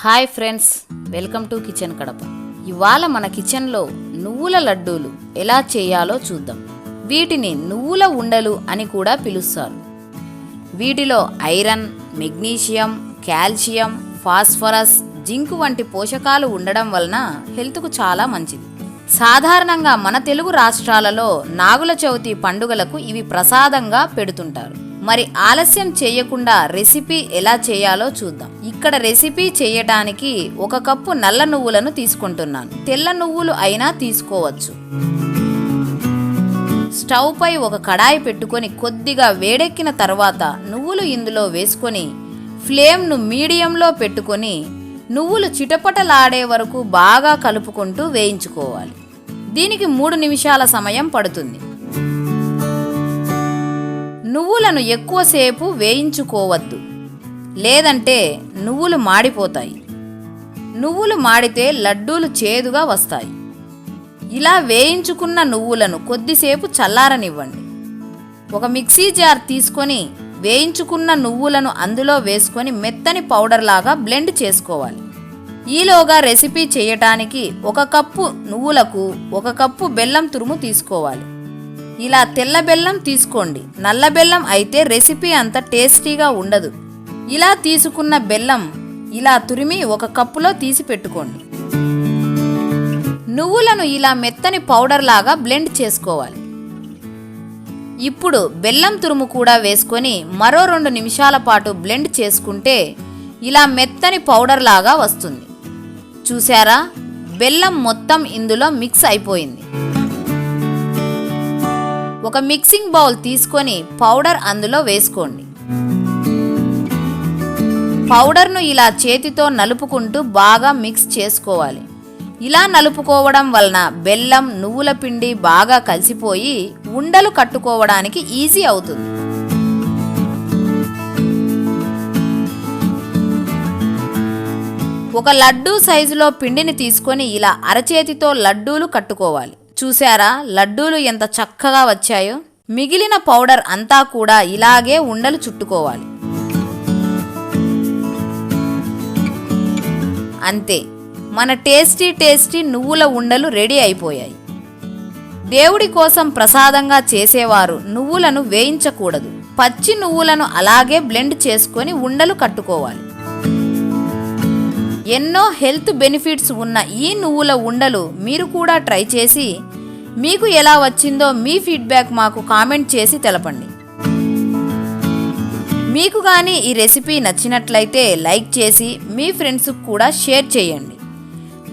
Hi friends, welcome to kitchen Kadapa. ఇవాళ మన కిచెన్లో నువ్వుల లడ్డూలు ఎలా చేయాలో చూద్దాం. వీటిని నువ్వుల ఉండలు అని కూడా పిలుస్తారు. వీటిలో iron, magnesium, calcium, phosphorus, zinc వంటి పోషకాలు ఉండడం వలన హెల్త్కు చాలా మంచిది. సాధారణంగా మన తెలుగు రాష్ట్రాలలో నాగుల చవితి పండుగలకు ఇవి ప్రసాదంగా పెడుతుంటారు. మరి ఆలస్యం చేయకుండా రెసిపీ ఎలా చేయాలో చూద్దాం. ఇక్కడ రెసిపీ చేయటానికి 1 కప్పు నల్ల నువ్వులను తీసుకుంటున్నాను. తెల్ల నువ్వులు అయినా తీసుకోవచ్చు. స్టవ్ పై ఒక కడాయి పెట్టుకొని కొద్దిగా వేడెక్కిన తర్వాత నువ్వులు ఇందులో వేసుకొని ఫ్లేమ్ను మీడియంలో పెట్టుకొని నువ్వులు చిటపటలాడే వరకు బాగా కలుపుకుంటూ వేయించుకోవాలి. దీనికి 3 నిమిషాల సమయం పడుతుంది. నువ్వులను ఎక్కువసేపు వేయించుకోవద్దు, లేదంటే నువ్వులు మాడిపోతాయి. నువ్వులు మాడితే లడ్డూలు చేదుగా వస్తాయి. ఇలా వేయించుకున్న నువ్వులను కొద్దిసేపు చల్లారనివ్వండి. ఒక మిక్సీ జార్ తీసుకొని వేయించుకున్న నువ్వులను అందులో వేసుకొని మెత్తని పౌడర్ లాగా బ్లెండ్ చేసుకోవాలి. ఈలోగా రెసిపీ చేయటానికి 1 కప్పు నువ్వులకు 1 కప్పు బెల్లం తురుము తీసుకోవాలి. ఇలా తెల్ల బెల్లం తీసుకోండి. నల్ల బెల్లం అయితే రెసిపీ అంత టేస్టీగా ఉండదు. ఇలా తీసుకున్న బెల్లం ఇలా తురిమి 1 కప్పులో తీసి పెట్టుకోండి. నువ్వులను ఇలా మెత్తని పౌడర్ లాగా బ్లెండ్ చేసుకోవాలి. ఇప్పుడు బెల్లం తురుము కూడా వేసుకొని మరో 2 నిమిషాల పాటు బ్లెండ్ చేసుకుంటే ఇలా మెత్తని పౌడర్ లాగా వస్తుంది. చూసారా, బెల్లం మొత్తం ఇందులో మిక్స్ అయిపోయింది. ఒక మిక్సింగ్ బౌల్ తీసుకొని పౌడర్ అందులో వేసుకోండి. పౌడర్ను ఇలా చేతితో నలుపుకుంటూ బాగా మిక్స్ చేసుకోవాలి. ఇలా నలుపుకోవడం వలన బెల్లం, నువ్వుల పిండి బాగా కలిసిపోయి ఉండలు కట్టుకోవడానికి ఈజీ అవుతుంది. ఒక లడ్డూ సైజులో పిండిని తీసుకొని ఇలా అరచేతితో లడ్డూలు కట్టుకోవాలి. చూసారా, లడ్డూలు ఎంత చక్కగా వచ్చాయో. మిగిలిన పౌడర్ అంతా కూడా ఇలాగే ఉండలు చుట్టుకోవాలి. అంతే, మన టేస్టీ నువ్వుల ఉండలు రెడీ అయిపోయాయి. దేవుడి కోసం ప్రసాదంగా చేసేవారు నువ్వులను వేయించకూడదు. పచ్చి నువ్వులను అలాగే బ్లెండ్ చేసుకొని ఉండలు కట్టుకోవాలి. ఎన్నో హెల్త్ బెనిఫిట్స్ ఉన్న ఈ నువ్వుల ఉండలు మీరు కూడా ట్రై చేసి మీకు ఎలా వచ్చిందో మీ ఫీడ్బ్యాక్ మాకు కామెంట్ చేసి తెలపండి. మీకు కానీ ఈ రెసిపీ నచ్చినట్లయితే లైక్ చేసి మీ ఫ్రెండ్స్కి కూడా షేర్ చేయండి.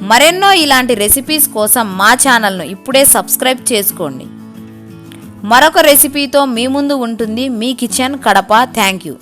మరెన్నో ఇలాంటి రెసిపీస్ కోసం మా ఛానల్ను ఇప్పుడే సబ్స్క్రైబ్ చేసుకోండి. మరొక రెసిపీతో మీ ముందు ఉంటుంది మీ కిచెన్ కడప. Thank you.